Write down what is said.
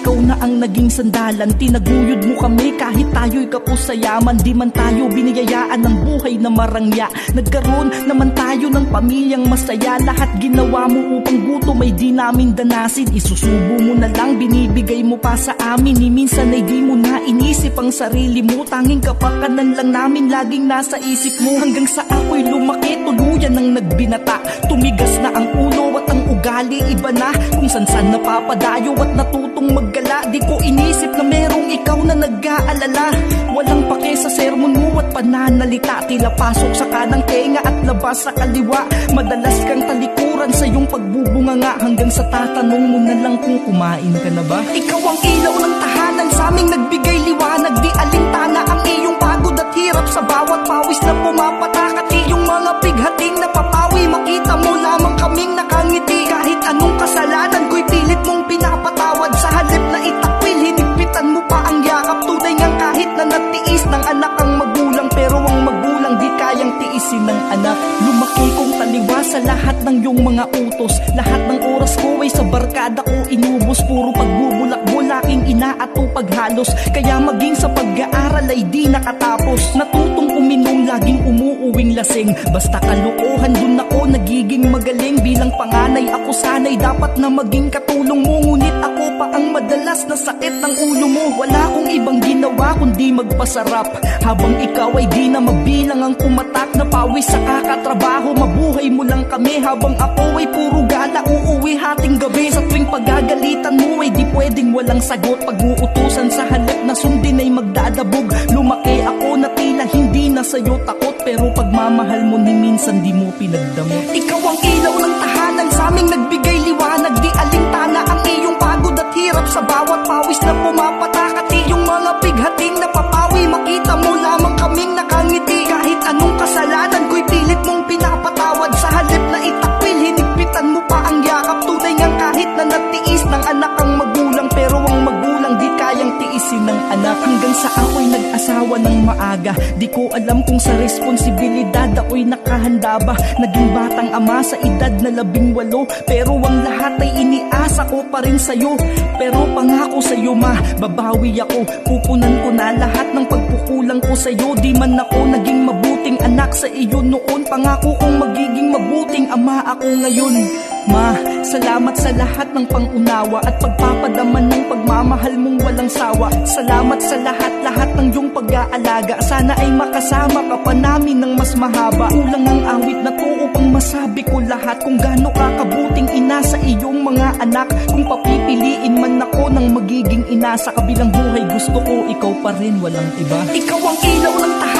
ikaw na ang naging sandalan. Tinaguyod mo kami kahit tayo'y kapos sa yaman. Di man tayo biniyayaan ng buhay na marangya. Nagkaroon naman tayo ng pamilyang masaya. Lahat ginawa mo upang gutom ay di namin danasin. Isusubo mo na lang, binibigay mo pa sa amin. Ni minsan ay di mo na inisip ang sarili mo. Tanging kapakanan lang namin laging nasa isip mo. Hanggang sa ako'y lumaki, tuluyan ang nagbinata. Tumigas na ang ulo at ang ugali iba na. Kung san-san napapadayo at natutong maggala. Di ko inisip na merong ikaw na nag-aalala. Walang pake sa sermon mo at pananalita. Tila pasok sa kanang tenga at labas sa kaliwa. Madalas kang talikuran sa iyong pagbubunganga. Hanggang sa tatanong mo na lang kung kumain ka na ba. Ikaw ang ilaw ng tahanan, sa aming nagbigay liwanag. Di alintana ang iyong pagod at hirap sa bawat pawis na pumapatak. At iyong mga bighating napapawi, makita mo lamang kaming nakangiti. Kahit anong kasalanan ko'y pilit mong pinapatawad. Sa halip na itakwil, hinigpitan mo pa ang yakap. Tunay ngang kahit na natiis ng anak ang magulang. Pero ang magulang di kayang tiisin ng anak. Lumaki kong taliwa sa lahat ng iyong mga utos. Lahat ng oras ko ay sa barkada ko inubos. Puro pagbubulakbol aking ina at paghalos. Kaya maging sa pag-aaral ay di nakatapos. Natutong uminom, laging umuuwing lasing. Basta kalokohan dun ako nagiging magaling. Bilang panganay ako sana'y dapat na maging katulong mo. Ngunit ako pa ang madalas na sakit ng ulo mo. Wala akong ibang ginawa kundi magpasarap. Habang ikaw ay di na mabilang ang kumatak. Na pawis sa kakatrabaho, mabuhay mo lang kami. Habang ako ay puro gala, uuwi hating gabi. Sa tuwing pagagalitan mo ay di pwedeng walang sagot. Pag-uutusan sa halip na sundin ay magdadabog. Lumaki ako na tila hindi na sa'yo takot. Pero pagmamahal mo ni minsan di mo pinagdamot. Ikaw ang ilaw ng tahanan, sa aming nagbigay liwanag. Di alintana ang iyong pagod at hirap sa bawat pawis na pumapatak. At iyong mga bighating napapawi, makita mo lamang kaming nakangiti. Kahit anong kasalanan ko'y pilit mong pinapatawad. Sa halip na itakwil, hinigpitan mo pa ang yakap. Tunay ngang kahit na natiis ng anak ang magulang. Pero ang magulang di kayang tiisin ng anak. Hanggang sa ako'y nag-asawa ng maaga. Di ko alam kung sa responsibilidad ako'y nakahanda ba. Naging batang ama sa edad na 18. Pero ang lahat ay iniasa ko pa rin sa'yo. Pero pangako sa'yo ma, babawi ako. Pupunan ko na lahat ng pagkukulang ko sa'yo. Di man ako naging mabuting anak sa iyo noon. Pangako kong magiging mabuting ama ako ngayon. Ma, salamat sa lahat ng pangunawa at pagpapadaman ng pagmamahal mong walang sawa. Salamat sa lahat ng iyong pag-aalaga. Sana ay makasama ka pa namin ng mas mahaba. Kulang ang awit na to upang masabi ko lahat. Kung gaano ka kabuting ina sa iyong mga anak. Kung papipiliin man ako ng magiging ina sa kabilang buhay, gusto ko ikaw pa rin, walang iba. Ikaw ang ilaw ng tahanan,